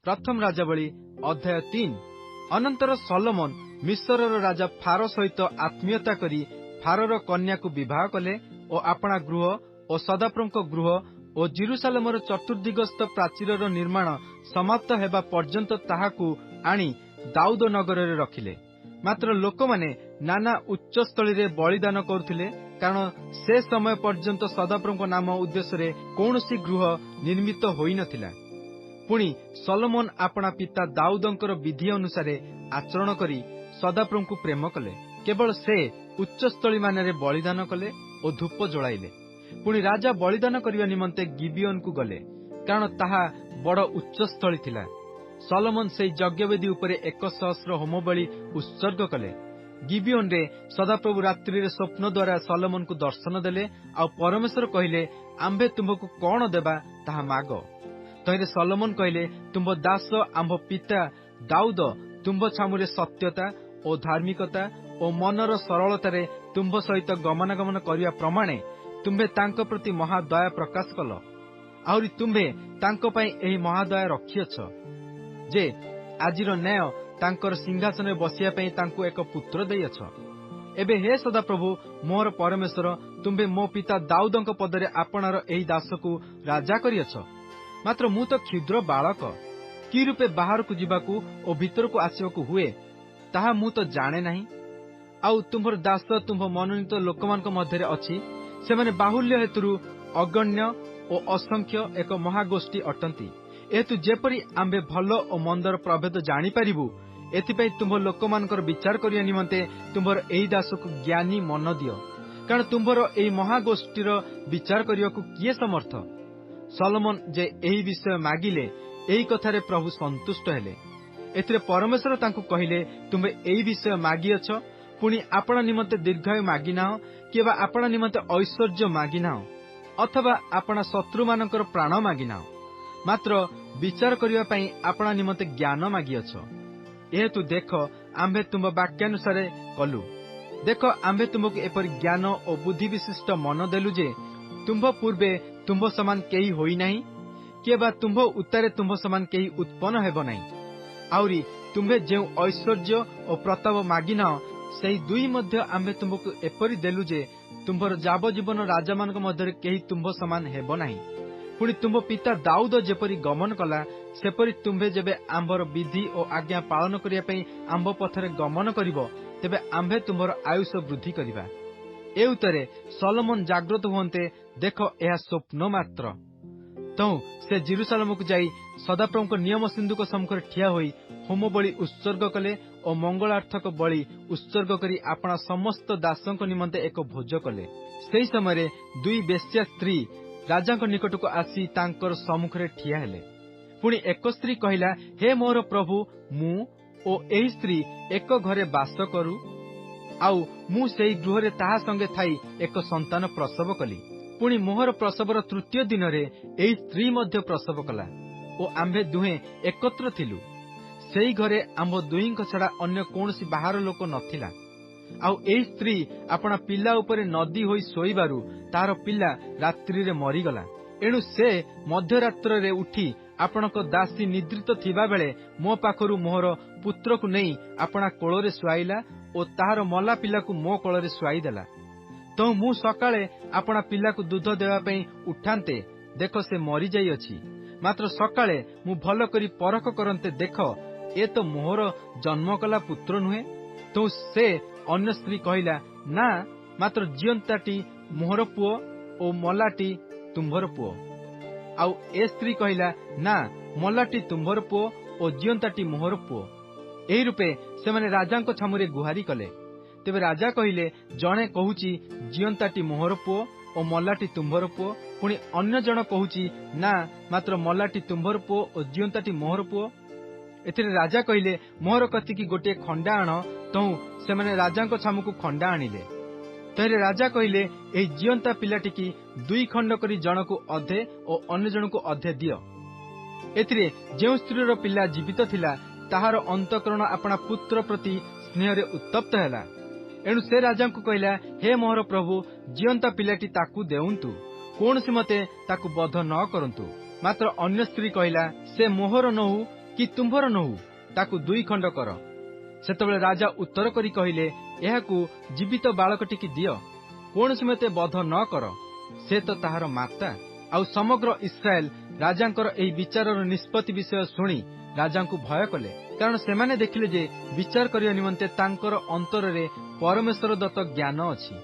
प्रथम राजावली अध्याय 3। अनंतर सलोमन मिस्रर राजा फारो सहित आत्मीयता करी फारोर कन्या को विवाह कले और आपणा गृह और सदाप्रभुଙ୍କ गृह और जेरुसालेमर चतुर्दिगस्त प्राचीरर निर्माण समाप्त हेबा पर्यंत ताहाकू आनी दाऊद नगर रे रखिले। मात्र लोक माने नाना उच्च स्थली रे बलिदान करुथिले, कारण से समय पर्यंत सदाप्रभुଙ୍କ नाम उद्देश्य रे कौनसी गृह निर्मित होई नथिला। पुणी सलोमन आपणा पिता दाऊदंकर विधि अनुसार आचरण करी सदाप्रभुଙ୍କୁ प्रेम कले। केवल से उच्चस्थली माने बलिदान कले और धूप जलाइले। पुणी राजा बलिदान करने निमंते गिबियोन को गले, कारण ताहा बड़ उच्चस्थली थिला। सलोमन से यज्ञवेदी उपरे 1,000 होमबलि उत्सर्ग कले। गिबियोन रे सदाप्रभु रात्रि रे स्वप्न द्वारा सलोमन को दर्शन देले आ परमेश्वर कहिले, आंबे तुमको कौन देबा ताहा माग। तहिरे सलोमन कहिले, तुम दास आंभ पिता दाऊद तुम्भ छामुरे सत्यता और धार्मिकता और मनर सरलतार तुम्भ सहित गमनागमन करिया प्रमाणे तुम्भे तांको प्रति महादया प्रकाश कल। आहुरी तुम्भे तांको पई एही महादया रखियछ जे आजिर न्याय तांकर सिंहासन में बसिया पई तांको एक पुत्र देयछ। एबे हे सदा प्रभु मोर परमेश्वर, तुम्भे मो पिता दाऊदंक पदरे आपणर एही दास को राजा करियछ। मात्र मु तो क्षुद्र बालक, कि रूपे बाहर को जीवाकू और भीतर को आसिबाकू हुए ताहा मु तो जाने नहीं। आउ तुम्भर दास तुम्भ मनोनीत लोकमानक मध्यरे अछि, सेमाने बाहुल्य हेतुरु अगण्य और असंख्य एक महागोष्ठी अटंती। एतु जेपरी आंबे भल और मंदर प्रभेद जानी पारिबु, एथिपई तुम्भ लोकमानकर विचार करिया निमंते तुम्भर एही दास को ज्ञानी मन दियो, कारण तुम्भर एही महागोष्ठीर विचार करियाकू किए समर्थ। सलोमन जे एही विषय मागिले, एही कथारे प्रभु संतुष्ट हेले। एथिरे परमेश्वर तांकू कहिले, तुम्हे एही विषय मागियछ, पुणी आपणा निमंते दीर्घायु मागिनाह, केबा आपणा निमंते ऐश्वर्य मागिनाह, अथवा आपणा शत्रु मानकर प्राण मागिनाह, मात्र विचार करिया पई आपणा निमंते ज्ञान मागियछ। एहेतु देख आंबे तुम वाक्यानुसार कलु। देख आंबे तुमको एपरि ज्ञान और बुद्धि विशिष्ट मन देलु जे तुम्भ पूर्वे तुम्भ समान केही होई नाही, केबा तुम्भ उत्तारे तुम्भ समान केही उत्पन्न हेबो नाही। आउरी तुम्भे जेउ ऐश्वर्य और प्रताप मागिनाह, सेही दुई मध्य आंबे तुमको एपरि देलु जे तुम्भर जावजीवन राजा मानक मध्यरे केही तुम्भ समान हेबो नाही। पुणी तुम्भ पिता दाऊद जेपरि गमन कला, सेपरि तुम्भे जेबे आंबर विधि और आज्ञा पालन करिया पई आंब पथरे गमन करिवो, तेबे आंबे तुम्भर आयुष वृद्धि करिबा। ए उत्तरे सलोमन जाग्रत हुंते, देख एहा स्वप्न मात्र। तौ से जेरुसालेम को जाई सदाप्रभुଙ୍କ नियम सिंधुक सम्मुखरे ठिया होई होम बलि उत्सर्ग कले और मंगलार्थक बलि उत्सर्ग करी आपणा समस्त दासଙ୍କ निमंते एक भोज कले। सेही समय दुई बेश्या स्त्री राजाଙ୍କ निकटको आसी तांकर सम्मुखरे ठिया हेले। पुणी एक स्त्री कहिला, हे मोर प्रभु, मु ओ एही स्त्री एक घरे बास करू, आउ मु सेही गृहरे ताहा संगे थाई एक संतान प्रसव कली। पुणी मोहर प्रसवर तृतीय दिन रे एही स्त्री मध्य प्रसव कला और आंबे दुहे एकत्र थिलु। सेही घरे आंब दुहींक छड़ा अन्य कौनसी बाहर लोक नथिला। आउ एही स्त्री आपणा पिला उपरे नदी होई सोईबारु तार पिला रात्रि रे मरीगला। एणु से मध्यरात्र रे उठी आपणक दासी निद्रित थिबा बेले मो पाखरु मोहर पुत्र को नहीं आपणा कोଳରେ सुआइला और ताहार मला पिला को मो कोଳରେ सुआई देला। तो मु सकाळे आपणा पिला को दूध देवा पई उठांते, देख से मरी जाई अछि। मात्र सकाळे मु भल करी परख करंते, देख ए तो मोहर जन्म कला पुत्र नुहे। तो से अन्य स्त्री कहिला, ना, मात्र जियंताटी मोहर पुओ और मलाटी तुम्भर पुओ। आउ ए स्त्री कहिला, ना, मलाटी तुम्भर पुओ और जियंताटी मोहर पुओ। एही रूपे से माने राजांको छामुरे गुहारी कले। तेबे राजा कहिले, जणे कहूची जियंताटी मोहर पुओ और मलाटी तुम्भर पुओ, पुणी अन्य जण कहूची, ना, मात्र मलाटी तुम्भर पुओ और जियंताटी मोहर पुओ। एथिरे राजा कहिले, मोहर कतिकी गोटे खंडा आण। तहु सेमाने राजांको छामुको खंडा आनिले। तहिरे राजा कहिले, एही जियंता पिलाटिकी दुई खंड करी जणको अधे और अन्य जणको अधे दियो। एथिरे जेउ स्त्रीर पिला जीवित थिला, ताहार अंतकरण आपणा पुत्र प्रति स्नेहरे उत्तप्त हैला। एणु से राजा को कहला, हे मोहर प्रभु, जियंता पिलाटी ताकू देउंतु, कौनसी मते ताकू बध न करंतु। मात्र अन्य स्त्री कहला, से मोहर नहु କି ତୁମ୍ଭର ନୋହୁ ତାକୁ 2 ଖଣ୍ଡ କର। ସେତେବେଳେ ରାଜା ଉତ୍ତର କରି କହିଲେ, ଏହାକୁ ଜୀବିତ ବାଳକଟିକି ଦିଅ, କୌଣସି ମତେ ବଧ ନ କର, ସେ ତ ତାହାର ମାତା। ଆଉ ସମଗ୍ର ଇସ୍ରାଏଲ ରାଜାଙ୍କର ଏହି ବିଚାରର ନିଷ୍ପତ୍ତି ବିଷୟ ଶୁଣି ରାଜାଙ୍କୁ ଭୟ କଲେ, କାରଣ ସେମାନେ ଦେଖିଲେ ଯେ ବିଚାର କରିବା ନିମନ୍ତେ ତାଙ୍କର ଅନ୍ତରରେ ପରମେଶ୍ୱର ଦତ୍ତ ଜ୍ଞାନ ଅଛି।